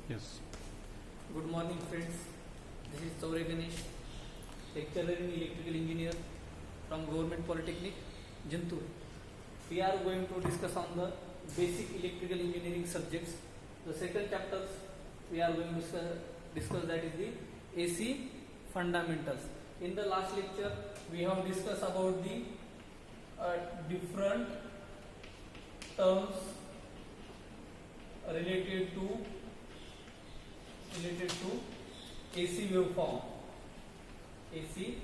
Yes. Good morning, friends. This is Taure Ganesh, lecturer in electrical engineer from Government Polytechnic, Jantur. We are going to discuss on the basic electrical engineering subjects. The second chapters we are going to discuss that is the AC fundamentals. In the last lecture, we have discussed about the different terms related to AC waveform. AC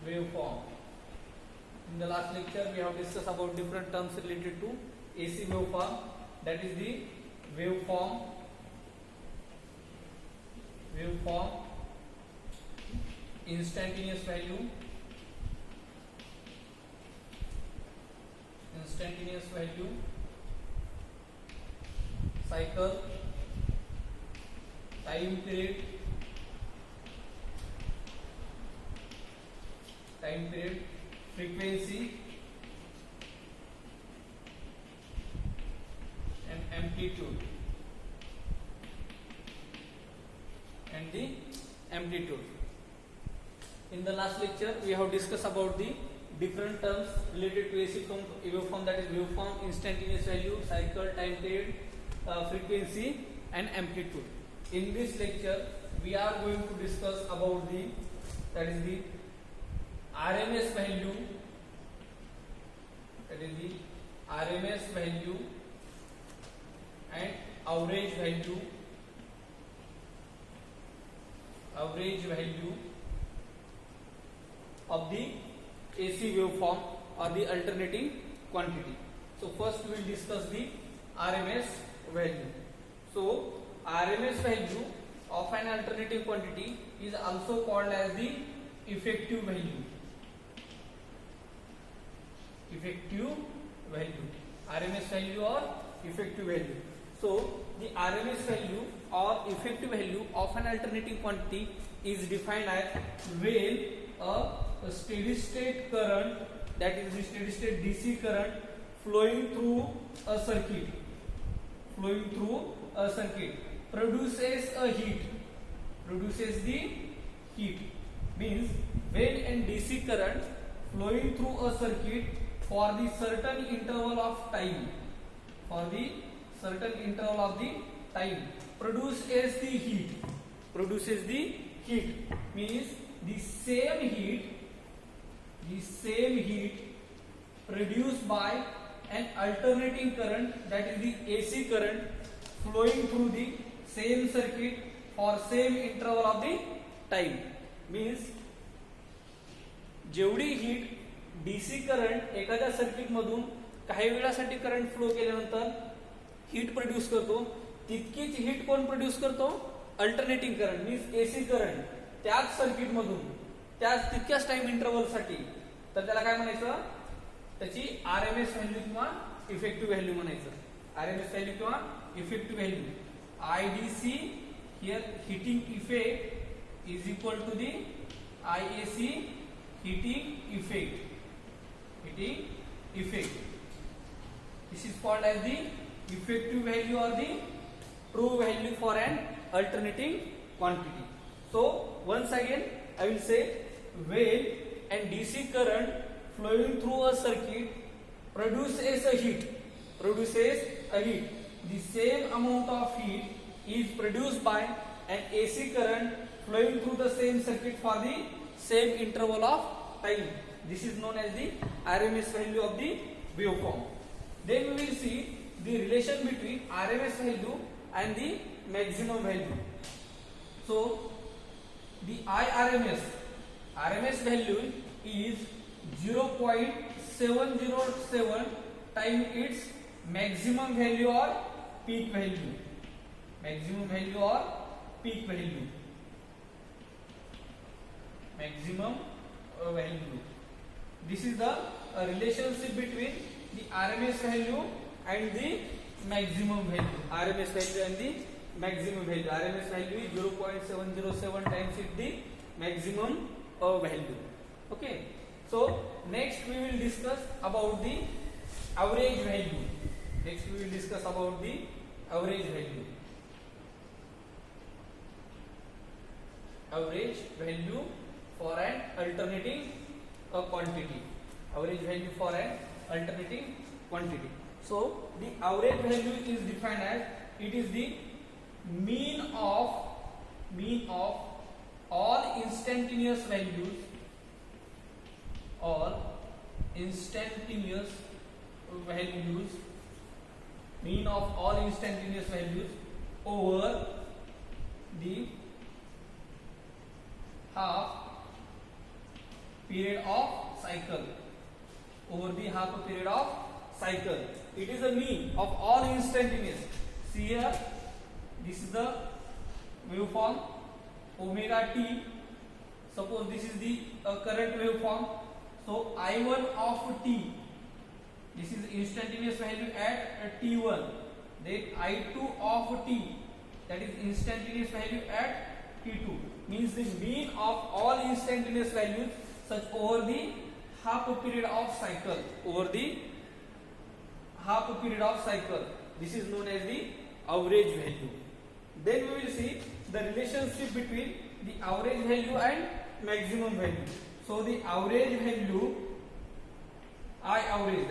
waveform. In the last lecture, we have discussed about different terms related to AC waveform. That is the waveform, instantaneous value, cycle, time period, frequency, and amplitude. In the last lecture, we have discussed about the different terms related to AC waveform, that is waveform, instantaneous value, cycle, time period, frequency, and amplitude. In this lecture, we are going to discuss about the RMS value, and average value of the AC waveform or the alternating quantity. So first we will discuss the RMS value. So RMS value of an alternating quantity is also called as the effective value. RMS value or effective value. So the RMS value or effective value of an alternating quantity is defined as when a steady state current, that is the steady state DC current flowing through a circuit produces the heat. Means when a DC current flowing through a circuit for the certain interval of time, produces the heat, means the same heat produced by an alternating current, that is the AC current, flowing through the same circuit for same interval of the time. Means जेवढी heat DC current एखाद्या circuit मधून काही वेळासाठी current flow केल्यानंतर heat produce करतो, तितकीच heat कोण produce करतो? Alternating current, means AC current त्याच सर्किट मधून तितक्याच टाइम इंटरवल साठी. तर त्याला काय म्हणायचं? त्याची आरएमएस व्हॅल्यू किंवा इफेक्टिव्ह व्हॅल्यू म्हणायचं. आरएमएस व्हॅल्यू किंवा effective value. IDC here heating effect is equal to the IAC heating effect. This is called as the effective value or the true value for an alternating quantity. So once again I will say, when a DC current flowing through a circuit produces a heat, the same amount of heat is produced by an AC current flowing through the same circuit for the same interval of time. This is known as the RMS value of the waveform. Then we will see the relation between RMS value and the maximum value. So the RMS value is 0.707 times its maximum value or peak value. Maximum value. This is the relationship between the RMS value and the maximum value. RMS value and the maximum value. RMS value is 0.707 times the maximum value. Okay. So next we will discuss about the average value. average value for an alternating quantity. Average value for an alternating quantity. So the average value is defined as it is the mean of all instantaneous values, mean of all instantaneous values over the half period of cycle. It is a mean of all instantaneous. See here, this is the waveform omega t. Suppose this is the current waveform. So I1 of t, this is instantaneous value at t1. Then I2 of t, that is instantaneous value at t2. Means the mean of all instantaneous values such over the half period of cycle. This is known as the average value. Then we will see the relationship between the average value and maximum value. So the average value, I average.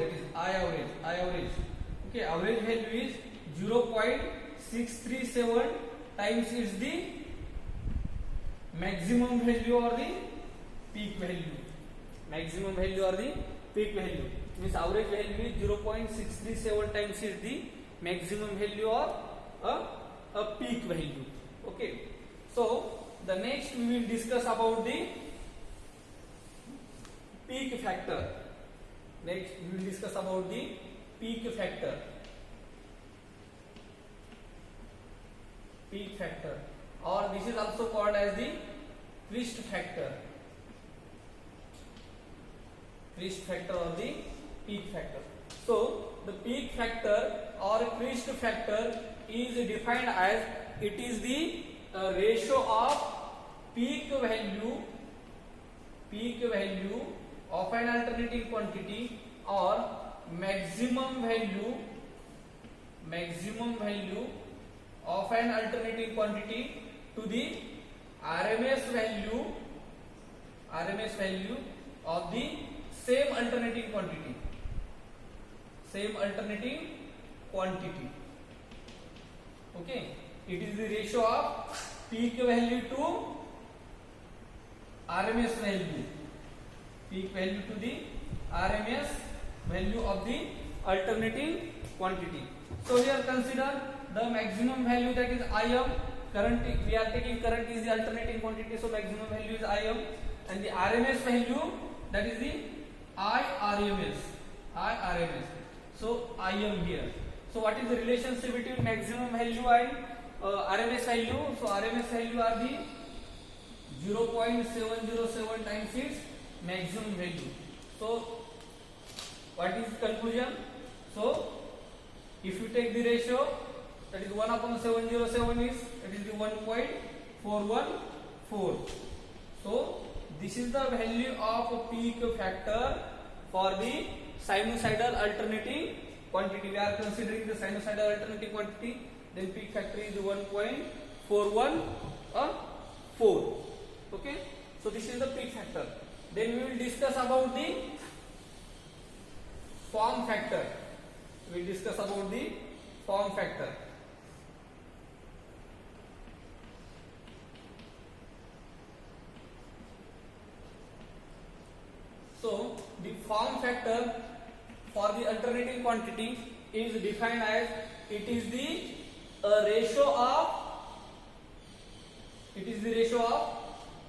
Okay, average value is 0.637 times is the maximum value or the peak value. Means average value is 0.637 times is the maximum value or a peak value. Okay. So the next we will discuss about the peak factor. Peak factor, or this is also called as the Christ factor or the peak factor. So the peak factor or Christ factor is defined as it is the ratio of peak value of an alternating quantity or maximum value of an alternating quantity to the RMS value of the same alternating quantity. Okay, it is the ratio of peak value to RMS value. To the RMS value of the alternating quantity. So here consider the maximum value, that is Im. Current, we are taking current is the alternating quantity, so maximum value is Im, and the RMS value, that is the IRMS. So Im here. So what is the relationship between maximum value and RMS value? So RMS value are the 0.707 times its maximum value. So what is conclusion? So if you take the ratio, that is 1/707 is, that is the 1.414. So this is the value of peak factor for the sinusoidal alternating quantity. We are considering the sinusoidal alternating quantity, then peak factor is 1.414. Okay, so this is the peak factor. Then we will discuss about the form factor. So the form factor for the alternating quantity is defined as it is the ratio of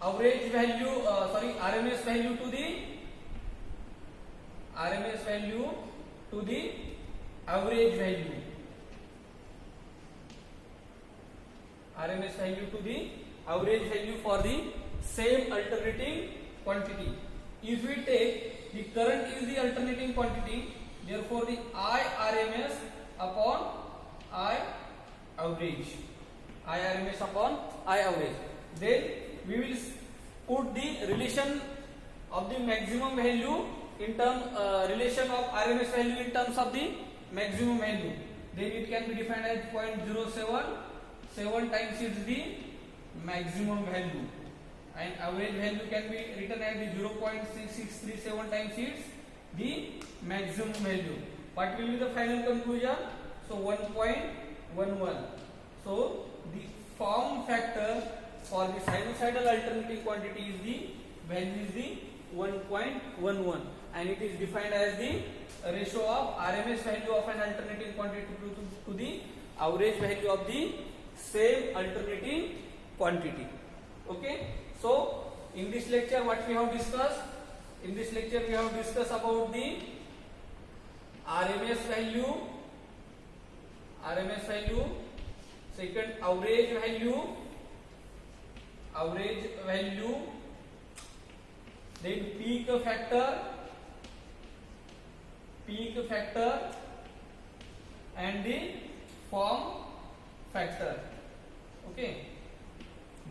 average value, RMS value to the average value. RMS value to the average value for the same alternating quantity. If we take the current is the alternating quantity, therefore the IRMS upon I average. Then we will put the relation of the maximum value in terms relation of RMS value in terms of the maximum value. Then it can be defined as 0.077 times is the maximum value. and average value can be written as the 0.6637 times its the maximum value. What will be the final conclusion? So 1.11. So the form factor for the sinusoidal alternating quantity is the value is the 1.11, and it is defined as the ratio of RMS value of an alternating quantity to the average value of the same alternating quantity. Okay, so in this lecture what we have discussed? In this lecture we have discussed about the RMS value, second average value, then peak factor and the form factor. Okay,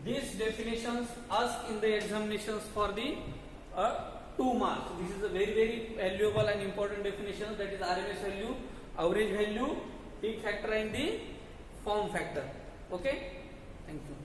these definitions asked in the examinations for the 2 marks. This is a very valuable and important definition, that is RMS value, average value, peak factor and the form factor. Okay, thank you.